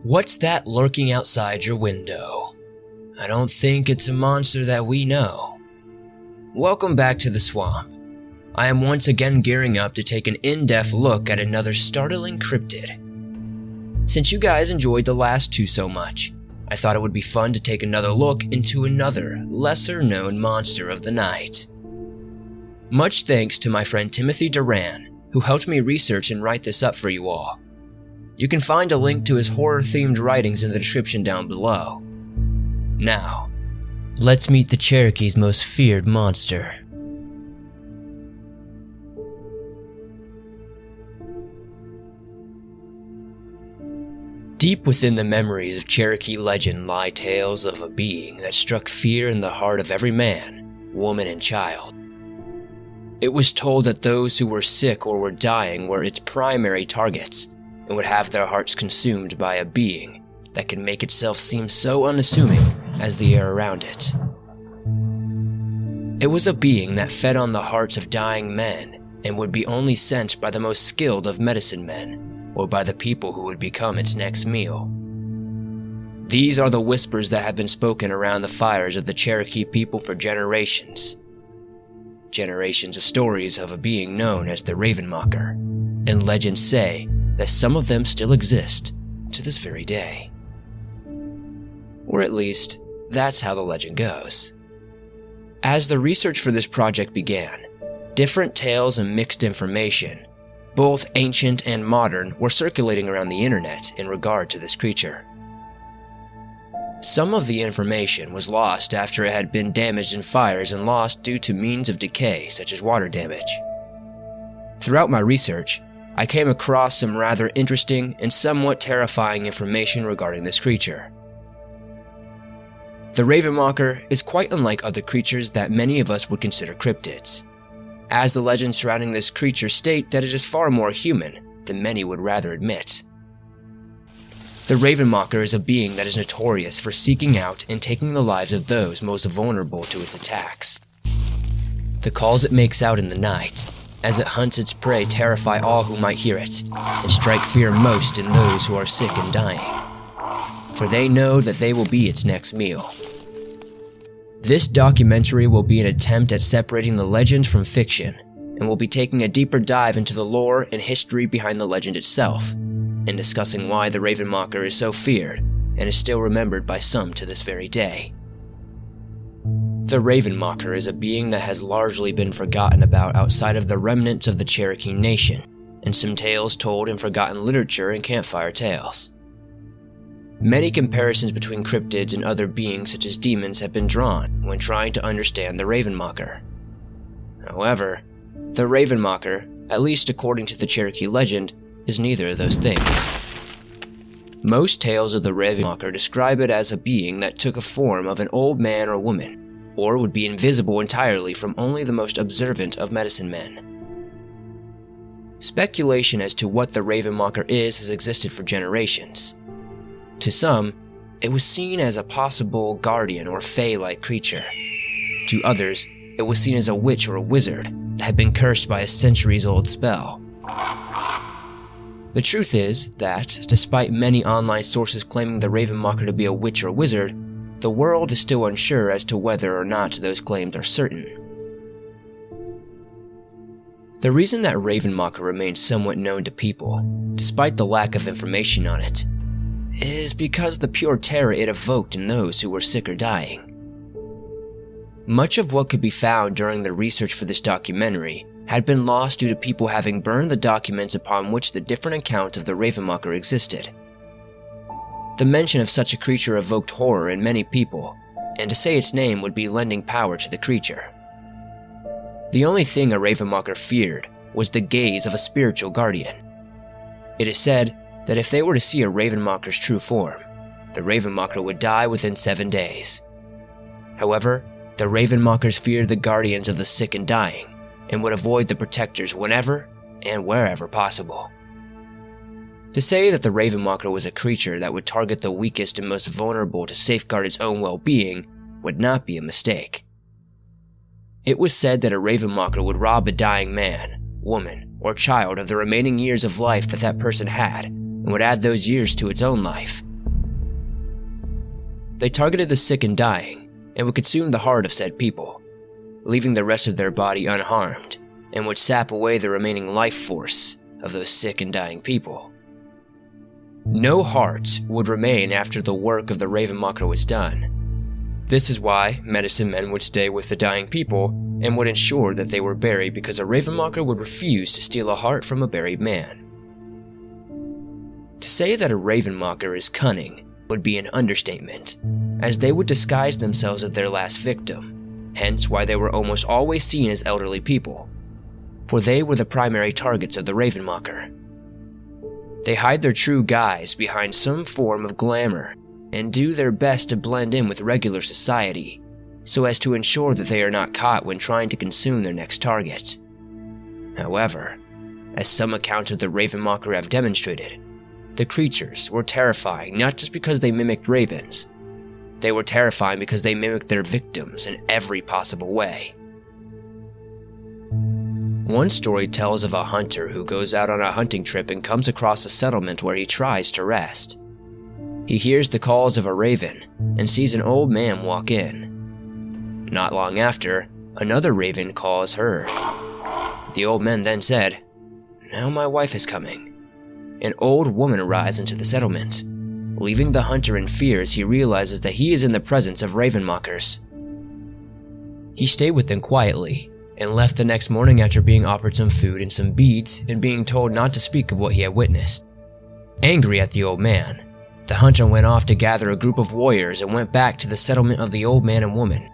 What's that lurking outside your window? I don't think it's a monster that we know. Welcome back to the swamp. I am once again gearing up to take an in-depth look at another startling cryptid. Since you guys enjoyed the last two so much, I thought it would be fun to take another look into another, lesser-known monster of the night. Much thanks to my friend Timothy Duran, who helped me research and write this up for you all. You can find a link to his horror-themed writings in the description down below. Now, let's meet the Cherokee's most feared monster. Deep within the memories of Cherokee legend lie tales of a being that struck fear in the heart of every man, woman, and child. It was told that those who were sick or were dying were its primary targets, and would have their hearts consumed by a being that could make itself seem so unassuming as the air around it. It was a being that fed on the hearts of dying men and would be only sent by the most skilled of medicine men, or by the people who would become its next meal. These are the whispers that have been spoken around the fires of the Cherokee people for generations. Generations of stories of a being known as the Ravenmocker, and legends say that some of them still exist to this very day. Or at least, that's how the legend goes. As the research for this project began, different tales and mixed information, both ancient and modern, were circulating around the internet in regard to this creature. Some of the information was lost after it had been damaged in fires and lost due to means of decay such as water damage. Throughout my research, I came across some rather interesting and somewhat terrifying information regarding this creature. The Ravenmocker is quite unlike other creatures that many of us would consider cryptids, as the legends surrounding this creature state that it is far more human than many would rather admit. The Ravenmocker is a being that is notorious for seeking out and taking the lives of those most vulnerable to its attacks. The calls it makes out in the night, as it hunts its prey, terrify all who might hear it, and strike fear most in those who are sick and dying, for they know that they will be its next meal. This documentary will be an attempt at separating the legend from fiction, and will be taking a deeper dive into the lore and history behind the legend itself, and discussing why the Ravenmocker is so feared and is still remembered by some to this very day. The Ravenmocker is a being that has largely been forgotten about outside of the remnants of the Cherokee Nation, and some tales told in forgotten literature and campfire tales. Many comparisons between cryptids and other beings such as demons have been drawn when trying to understand the Ravenmocker. However, the Ravenmocker, at least according to the Cherokee legend, is neither of those things. Most tales of the Ravenmocker describe it as a being that took a form of an old man or woman, or would be invisible entirely from only the most observant of medicine men. Speculation as to what the Ravenmocker is has existed for generations. To some, it was seen as a possible guardian or fae-like creature. To others, it was seen as a witch or a wizard that had been cursed by a centuries-old spell. The truth is that, despite many online sources claiming the Ravenmocker to be a witch or wizard, the world is still unsure as to whether or not those claims are certain. The reason that Ravenmocker remains somewhat known to people, despite the lack of information on it, is because the pure terror it evoked in those who were sick or dying. Much of what could be found during the research for this documentary had been lost due to people having burned the documents upon which the different accounts of the Ravenmocker existed. The mention of such a creature evoked horror in many people, and to say its name would be lending power to the creature. The only thing a Ravenmocker feared was the gaze of a spiritual guardian. It is said that if they were to see a Ravenmocker's true form, the Ravenmocker would die within 7 days. However, the Ravenmockers feared the guardians of the sick and dying, and would avoid the protectors whenever and wherever possible. To say that the Ravenmocker was a creature that would target the weakest and most vulnerable to safeguard its own well-being would not be a mistake. It was said that a Ravenmocker would rob a dying man, woman, or child of the remaining years of life that that person had, and would add those years to its own life, They targeted the sick and dying, and would consume the heart of said people, leaving the rest of their body unharmed, and would sap away the remaining life force of those sick and dying people. No heart would remain after the work of the Ravenmocker was done. This is why medicine men would stay with the dying people and would ensure that they were buried, because a Ravenmocker would refuse to steal a heart from a buried man. To say that a Ravenmocker is cunning would be an understatement, as they would disguise themselves as their last victim, hence why they were almost always seen as elderly people, for they were the primary targets of the Ravenmocker. They hide their true guise behind some form of glamour and do their best to blend in with regular society, so as to ensure that they are not caught when trying to consume their next target. However, as some accounts of the Ravenmocker have demonstrated, the creatures were terrifying not just because they mimicked ravens. They were terrifying because they mimicked their victims in every possible way. One story tells of a hunter who goes out on a hunting trip and comes across a settlement where he tries to rest. He hears the calls of a raven and sees an old man walk in. Not long after, another raven calls her. The old man then said, "Now my wife is coming." An old woman arrives into the settlement. Leaving the hunter in fear as he realizes that he is in the presence of Ravenmockers. He stayed with them quietly and left the next morning after being offered some food and some beads and being told not to speak of what he had witnessed. Angry at the old man, the hunter went off to gather a group of warriors and went back to the settlement of the old man and woman,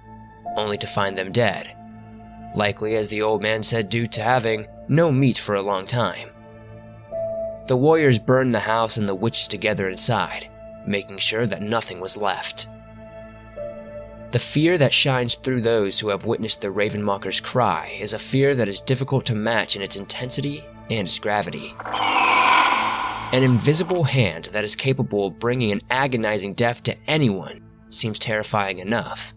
only to find them dead, likely, as the old man said, due to having no meat for a long time. The warriors burned the house and the witches together inside, making sure that nothing was left. The fear that shines through those who have witnessed the Ravenmocker's cry is a fear that is difficult to match in its intensity and its gravity. An invisible hand that is capable of bringing an agonizing death to anyone seems terrifying enough,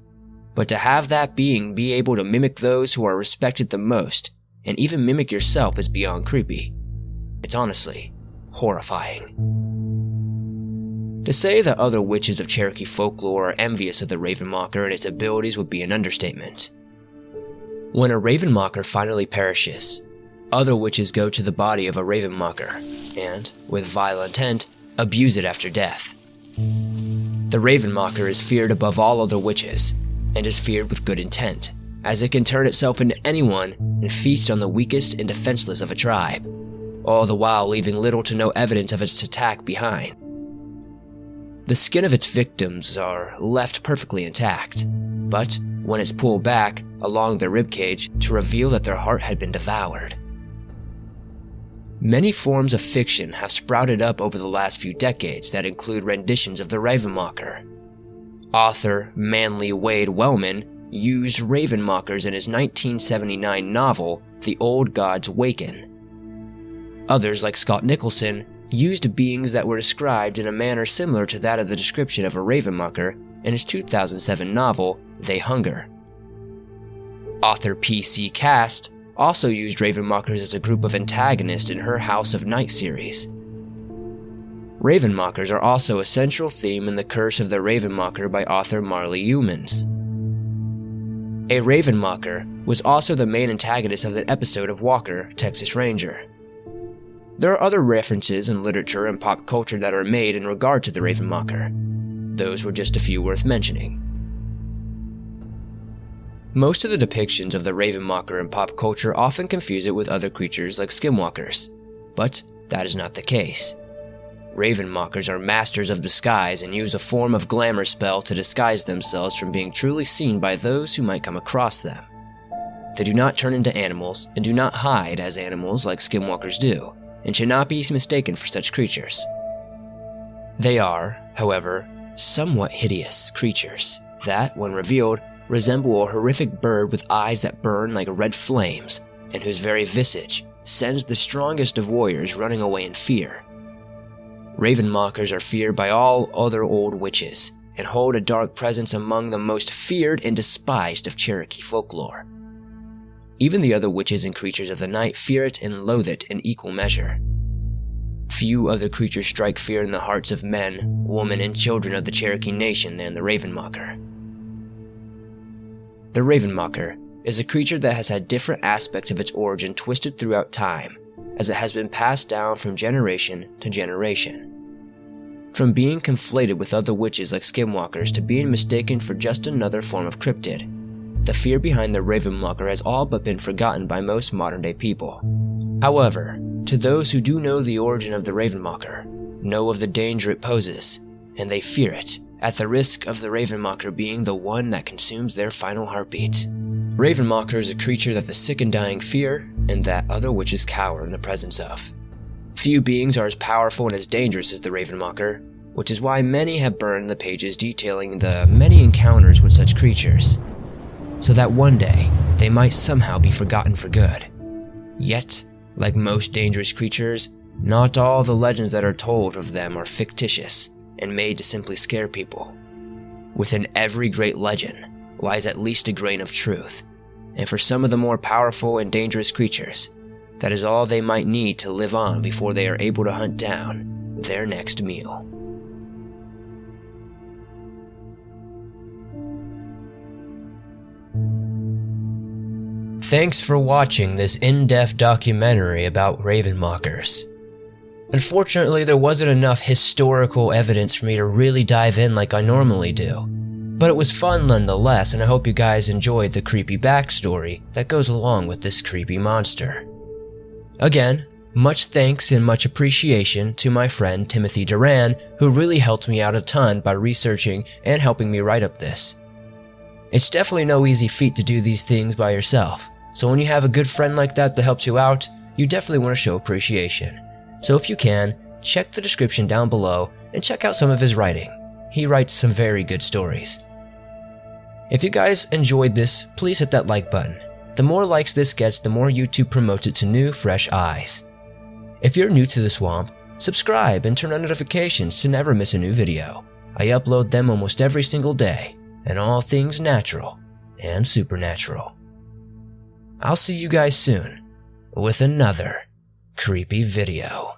but to have that being be able to mimic those who are respected the most, and even mimic yourself, is beyond creepy. It's honestly horrifying. To say that other witches of Cherokee folklore are envious of the Ravenmocker and its abilities would be an understatement. When a Ravenmocker finally perishes, other witches go to the body of a Ravenmocker and, with vile intent, abuse it after death. The Ravenmocker is feared above all other witches, and is feared with good intent, as it can turn itself into anyone and feast on the weakest and defenseless of a tribe, all the while leaving little to no evidence of its attack behind. The skin of its victims are left perfectly intact, but when it's pulled back along their ribcage to reveal that their heart had been devoured. Many forms of fiction have sprouted up over the last few decades that include renditions of the Ravenmocker. Author Manly Wade Wellman used Ravenmockers in his 1979 novel, The Old Gods Waken. Others, like Scott Nicholson, used beings that were described in a manner similar to that of the description of a Ravenmocker in his 2007 novel, They Hunger. Author P.C. Cast also used Ravenmockers as a group of antagonists in her House of Night series. Ravenmockers are also a central theme in The Curse of the Ravenmocker by author Marley Humans. A Ravenmocker was also the main antagonist of the episode of Walker, Texas Ranger. There are other references in literature and pop culture that are made in regard to the Ravenmocker. Those were just a few worth mentioning. Most of the depictions of the Ravenmocker in pop culture often confuse it with other creatures like skinwalkers, but that is not the case. Ravenmockers are masters of disguise and use a form of glamour spell to disguise themselves from being truly seen by those who might come across them. They do not turn into animals and do not hide as animals like skinwalkers do, and should not be mistaken for such creatures. They are, however, somewhat hideous creatures that, when revealed, resemble a horrific bird with eyes that burn like red flames, and whose very visage sends the strongest of warriors running away in fear. Ravenmockers are feared by all other old witches, and hold a dark presence among the most feared and despised of Cherokee folklore. Even the other witches and creatures of the night fear it and loathe it in equal measure. Few other creatures strike fear in the hearts of men, women, and children of the Cherokee Nation than the Ravenmocker. The Ravenmocker is a creature that has had different aspects of its origin twisted throughout time, as it has been passed down from generation to generation. From being conflated with other witches like skinwalkers to being mistaken for just another form of cryptid, the fear behind the Ravenmocker has all but been forgotten by most modern-day people. However, to those who do know the origin of the Ravenmocker, know of the danger it poses, and they fear it, at the risk of the Ravenmocker being the one that consumes their final heartbeat. Ravenmocker is a creature that the sick and dying fear, and that other witches cower in the presence of. Few beings are as powerful and as dangerous as the Ravenmocker, which is why many have burned the pages detailing the many encounters with such creatures, so that one day they might somehow be forgotten for good. Yet, like most dangerous creatures, not all the legends that are told of them are fictitious and made to simply scare people. Within every great legend lies at least a grain of truth, and for some of the more powerful and dangerous creatures, that is all they might need to live on before they are able to hunt down their next meal. Thanks for watching this in-depth documentary about Ravenmockers. Unfortunately, there wasn't enough historical evidence for me to really dive in like I normally do, but it was fun nonetheless, and I hope you guys enjoyed the creepy backstory that goes along with this creepy monster. Again, much thanks and much appreciation to my friend Timothy Duran, who really helped me out a ton by researching and helping me write up this. It's definitely no easy feat to do these things by yourself, so when you have a good friend like that helps you out, you definitely want to show appreciation. So if you can, check the description down below and check out some of his writing. He writes some very good stories. If you guys enjoyed this, please hit that like button. The more likes this gets, the more YouTube promotes it to new, fresh eyes. If you're new to the swamp, subscribe and turn on notifications to never miss a new video. I upload them almost every single day, and all things natural and supernatural. I'll see you guys soon with another creepy video.